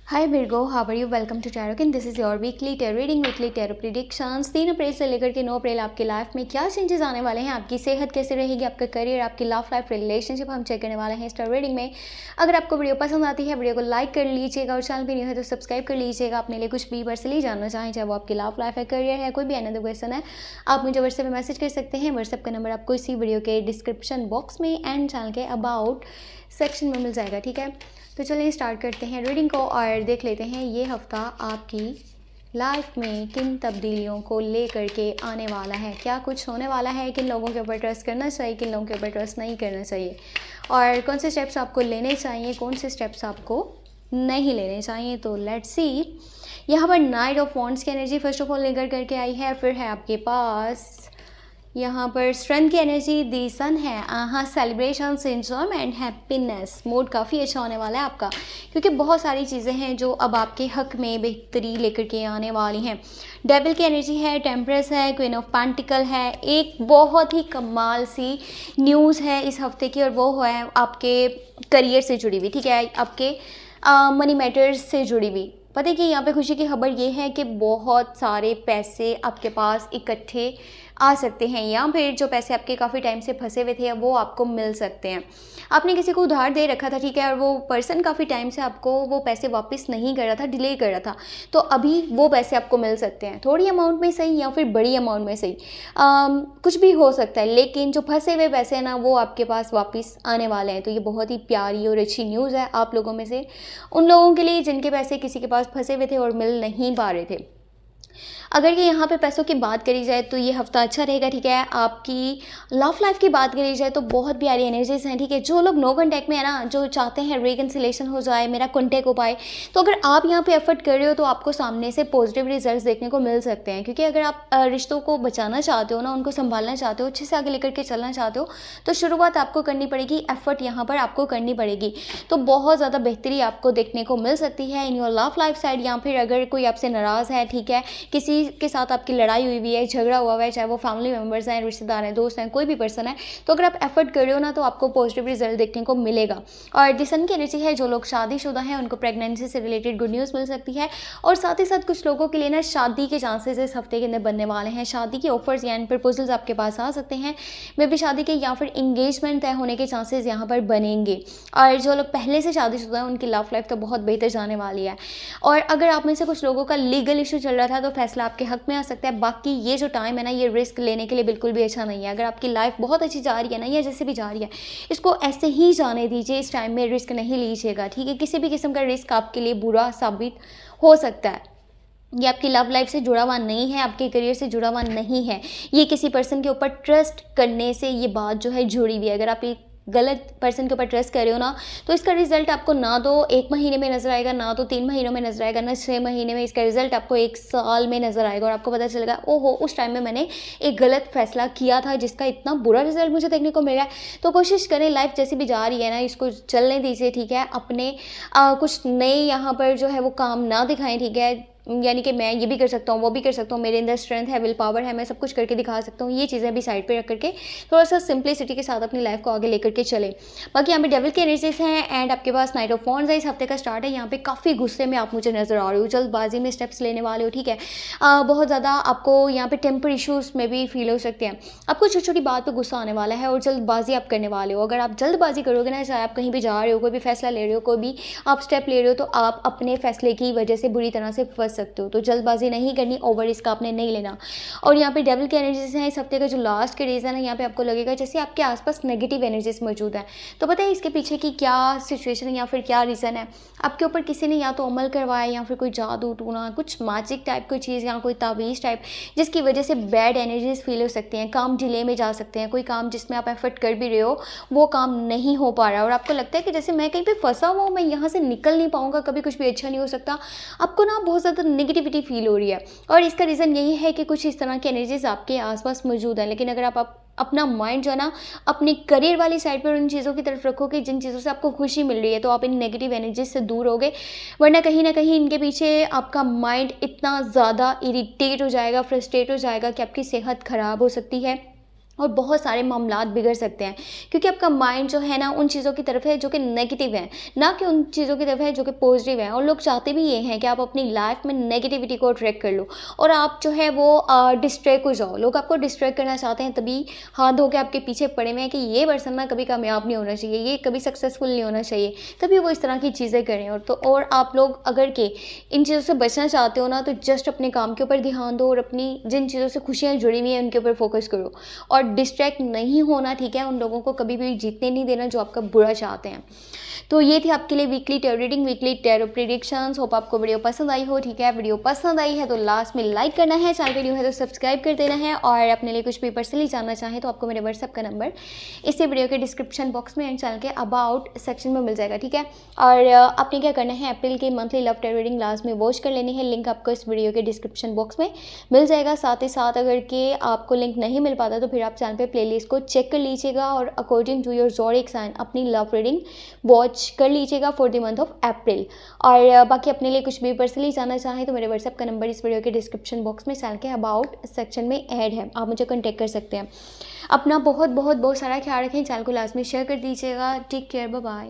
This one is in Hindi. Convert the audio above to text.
Hi Virgo, how are you? Welcome to tarot kin. This is your weekly tarot reading, weekly tarot predictions. 3 April से लेकर के 9 अप्रैल आपकी लाइफ में क्या चेंजेस आने वाले हैं, आपकी सेहत कैसे रहेगी, आपका करियर, आपकी लव लाइफ, रिलेशनशिप हम चेक करने वाले हैं इस टैरो रीडिंग में। अगर आपको वीडियो पसंद आती है, वीडियो को लाइक कर लीजिएगा और चैनल पर न्यू है तो सब्सक्राइब कर लीजिएगा। अपने लिए कुछ भी पर्सनली जानना चाहें, चाहे वो आपकी लव लाइफ है, करियर है, कोई भी अनदर क्वेश्चन है, आप मुझे व्हाट्सएप में मैसेज कर सकते हैं। व्हाट्सएप का नंबर आपको इसी वीडियो के डिस्क्रिप्शन बॉक्स में एंड चैनल के अबाउट सेक्शन में मिल जाएगा, ठीक है। तो चलिए स्टार्ट करते हैं रीडिंग को और देख लेते हैं ये हफ्ता आपकी लाइफ में किन तब्दीलियों को लेकर के आने वाला है, क्या कुछ होने वाला है, किन लोगों के ऊपर ट्रस्ट करना चाहिए, किन लोगों के ऊपर ट्रस्ट नहीं करना चाहिए, और कौन से स्टेप्स आपको लेने चाहिए, कौन से स्टेप्स आपको नहीं लेने चाहिए। तो लेट्स सी। यहाँ पर नाइट ऑफ वॉन्ड्स की एनर्जी फर्स्ट ऑफ ऑल लेकर करके आई है। फिर है आपके पास यहाँ पर स्ट्रेंथ की एनर्जी, दी सन है। हाँ, सेलिब्रेशन, एंजॉयमेंट, हैप्पीनेस मूड काफ़ी अच्छा होने वाला है आपका, क्योंकि बहुत सारी चीज़ें हैं जो अब आपके हक में बेहतरी लेकर के आने वाली हैं। डेविल की एनर्जी है, टेम्परेंस है, क्वीन ऑफ पेंटिकल है। एक बहुत ही कमाल सी न्यूज़ है इस हफ्ते की और वो है आपके करियर से जुड़ी हुई, ठीक है, आपके मनी मैटर्स से जुड़ी हुई। पता है कि यहाँ पे खुशी की खबर ये है कि बहुत सारे पैसे आपके पास इकट्ठे आ सकते हैं, या फिर जो पैसे आपके काफ़ी टाइम से फंसे हुए थे वो आपको मिल सकते हैं। आपने किसी को उधार दे रखा था, ठीक है, और वो पर्सन काफ़ी टाइम से आपको वो पैसे वापस नहीं कर रहा था, डिले कर रहा था, तो अभी वो पैसे आपको मिल सकते हैं, थोड़ी अमाउंट में सही या फिर बड़ी अमाउंट में सही, कुछ भी हो सकता है, लेकिन जो फंसे हुए पैसे हैं ना वो आपके पास वापस आने वाले हैं। तो ये बहुत ही प्यारी और अच्छी न्यूज़ है आप लोगों में से उन लोगों के लिए जिनके पैसे किसी के पास फंसे हुए थे और मिल नहीं पा रहे थे। अगर ये यहाँ पे पैसों की बात करी जाए तो ये हफ्ता अच्छा रहेगा, ठीक है। आपकी लव लाइफ की बात करी जाए तो बहुत प्यारी एनर्जीज हैं, ठीक है। जो लोग नो कॉन्टैक्ट में है ना, जो चाहते हैं रिकन्सिलेशन हो जाए, मेरा कॉन्टैक्ट हो पाए, तो अगर आप यहाँ पे एफर्ट कर रहे हो तो आपको सामने से पॉजिटिव रिजल्ट्स देखने को मिल सकते हैं। क्योंकि अगर आप रिश्तों को बचाना चाहते हो ना, उनको संभालना चाहते हो, अच्छे से आगे लेकर के चलना चाहते हो, तो शुरुआत आपको करनी पड़ेगी, एफर्ट यहाँ पर आपको करनी पड़ेगी। तो बहुत ज़्यादा बेहतरी आपको देखने को मिल सकती है in your love life side. या फिर अगर कोई आपसे नाराज़ है, ठीक है, किसी के साथ आपकी लड़ाई हुई है, झगड़ा हुआ है, चाहे वो फैमिली मेम्बर्स हैं, रिश्तेदार हैं, दोस्त हैं, कोई भी पर्सन है, तो अगर आप एफर्ट कर रहे हो ना तो आपको पॉजिटिव रिजल्ट देखने को मिलेगा। और द सन की एनर्जी है, जो लोग शादीशुदा हैं उनको प्रेगनेंसी से रिलेटेड गुड न्यूज़ मिल सकती है। और साथ ही साथ कुछ लोगों के लिए ना शादी के चांसेस इस हफ्ते के अंदर बनने वाले हैं। शादी के ऑफर्स या प्रपोजल्स आपके पास आ सकते हैं, मे बी शादी के या फिर इंगेजमेंट तय होने के चांसेस यहाँ पर बनेंगे। और जो लोग पहले से शादीशुदा हैं उनकी लव लाइफ तो बहुत बेहतर जाने वाली है। और अगर आप में से कुछ लोगों का लीगल इशू चल रहा था तो फैसला आपके हक में आ सकता है। बाकी ये जो टाइम है ना, ये रिस्क लेने के लिए बिल्कुल भी अच्छा नहीं है। अगर आपकी लाइफ बहुत अच्छी जा रही है ना, या जैसे भी जा रही है, इसको ऐसे ही जाने दीजिए। इस टाइम में रिस्क नहीं लीजिएगा, ठीक है। किसी भी किस्म का रिस्क आपके लिए बुरा साबित हो सकता है। ये आपकी लव लाइफ से जुड़ा हुआ नहीं है, आपके करियर से जुड़ा हुआ नहीं है। ये किसी पर्सन के ऊपर ट्रस्ट करने से ये बात जो है जुड़ी हुई है। अगर आप एक गलत पर्सन के ऊपर ट्रस्ट कर रहे हो ना, तो इसका रिजल्ट आपको ना तो 1 महीने में नजर आएगा, ना तो 3 महीनों में नजर आएगा, ना 6 महीने में। इसका रिजल्ट आपको 1 साल में नजर आएगा और आपको पता चलेगा, ओहो, उस टाइम में मैंने एक गलत फैसला किया था जिसका इतना बुरा रिजल्ट मुझे देखने को मिल रहा है। तो कोशिश करें, लाइफ जैसी भी जा रही है ना, इसको चलने दीजिए, ठीक है। अपने कुछ नए यहाँ पर जो है वो काम ना दिखाएं, ठीक है। यानी कि मैं ये भी कर सकता हूँ, वो भी कर सकता हूँ, मेरे अंदर स्ट्रेंथ है, विल पावर है, मैं सब कुछ करके दिखा सकता हूँ, ये चीज़ें भी साइड पे रख करके थोड़ा सा सिंप्लिसिटी के साथ अपनी लाइफ को आगे लेकर के चले। बाकी यहाँ पे डेविल की एनर्जीज हैं एंड आपके पास नाइट ऑफ वॉन्ड्स है। इस हफ्ते का स्टार्ट है, यहाँ पे काफ़ी गुस्से में आप मुझे नजर आ रहे हो, जल्दबाजी में स्टेप्स लेने वाले हो, ठीक है। बहुत ज़्यादा आपको यहाँ पे टेम्पर इशूज़ में भी फील हो सकते हैं। आपको छोटी छोटी बात पर गुस्सा आने वाला है और जल्दबाजी आप करने वाले हो। अगर आप जल्दबाजी करोगे ना, चाहे आप कहीं भी जा रहे हो, कोई भी फैसला ले रहे हो, कोई भी आप स्टेप ले रहे हो, तो आप अपने फैसले की वजह से बुरी तरह से फंस सकते हो। तो जल्दबाजी नहीं करनी, ओवर रिस्क आपने नहीं लेना। और यहाँ पे डेविल की एनर्जीज हैं। इस हफ्ते का जो लास्ट के रीज़न है, यहाँ पे आपको लगेगा जैसे आपके आसपास नेगेटिव एनर्जीज मौजूद है। तो पता है इसके पीछे की क्या सिचुएशन है या फिर क्या रीज़न है। आपके ऊपर किसी ने या तो अमल करवाया, या फिर कोई जादू टूना, कुछ मैजिक टाइप कोई चीज़, या कोई तावीज़ टाइप, जिसकी वजह से बैड एनर्जीज फील हो सकती हैं। काम डिले में जा सकते हैं। कोई काम जिसमें आप एफर्ट कर भी रहे हो वो काम नहीं हो पा रहा और आपको लगता है कि जैसे मैं कहीं पे फंसा हुआ हूँ, मैं यहाँ से निकल नहीं पाऊँगा, कभी कुछ भी अच्छा नहीं हो सकता। आपको ना बहुत ज़्यादा नेगेटिविटी फील हो रही है और इसका रीज़न यही है कि कुछ इस तरह की एनर्जीज आपके आसपास मौजूद हैं। लेकिन अगर आप अपना माइंड जो है ना अपनी करियर वाली साइड पर उन चीज़ों की तरफ रखोगे जिन चीज़ों से आपको खुशी मिल रही है, तो आप इन नेगेटिव एनर्जीज से दूर होगे। वरना कहीं ना कहीं इनके पीछे आपका माइंड इतना ज़्यादा इरिटेट हो जाएगा, फ्रस्ट्रेट हो जाएगा कि आपकी सेहत ख़राब हो सकती है। और बहुत सारे मामलात बिगड़ सकते हैं, क्योंकि आपका माइंड जो है ना उन चीज़ों की तरफ है जो कि नेगेटिव है, ना कि उन चीज़ों की तरफ है जो कि पॉजिटिव है। और लोग चाहते भी ये हैं कि आप अपनी लाइफ में नेगेटिविटी को अट्रैक्ट कर लो और आप जो है वो डिस्ट्रैक्ट हो जाओ। लोग आपको डिस्ट्रैक्ट करना चाहते हैं, तभी हाथ धो के आपके पीछे पड़े हुए हैं कि ये पर्सन ना कभी कामयाब नहीं होना चाहिए, ये कभी सक्सेसफुल नहीं होना चाहिए, तभी वो इस तरह की चीज़ें करें। और आप लोग अगर के इन चीज़ों से बचना चाहते हो ना, तो जस्ट अपने काम के ऊपर ध्यान दो और अपनी जिन चीज़ों से खुशियाँ जुड़ी हुई हैं उनके ऊपर फोकस करो और डिस्ट्रैक्ट नहीं होना, ठीक है। उन लोगों को कभी भी जीतने नहीं देना जो आपका बुरा चाहते हैं। तो ये थी आपके लिए weekly tarot reading, weekly tarot predictions. Hope आपको वीडियो पसंद आई हो, ठीक है। वीडियो पसंद आई है तो लास्ट में लाइक करना है, चैनल पे न्यू है तो सब्सक्राइब कर देना है। और अपने लिए कुछ भी पर्सनली जानना चाहें तो आपको मेरे व्हाट्सएप का नंबर इसी वीडियो के डिस्क्रिप्शन बॉक्स में एंड चैनल के अबाउट सेक्शन में मिल जाएगा, ठीक है। और आपने क्या करना है, अप्रैल की monthly love tarot reading last में वॉच कर लेनी है। लिंक आपको इस वीडियो के डिस्क्रिप्शन बॉक्स में मिल जाएगा। साथ ही साथ अगर कि आपको लिंक नहीं मिल पाता तो फिर आप चैनल पे प्लेलिस्ट को चेक कर लीजिएगा और according to your zodiac sign अपनी लव रीडिंग वॉच कर लीजिएगा for the month of April. और बाकी अपने लिए कुछ भी पर्सनली जानना चाहें तो मेरे व्हाट्सएप का नंबर इस वीडियो के डिस्क्रिप्शन बॉक्स में चैनल के अबाउट सेक्शन में ऐड है, आप मुझे कॉन्टैक्ट कर सकते हैं। अपना बहुत बहुत बहुत सारा ख्याल रखें, चैनल को लास्ट में शेयर कर दीजिएगा। Take care, bye bye.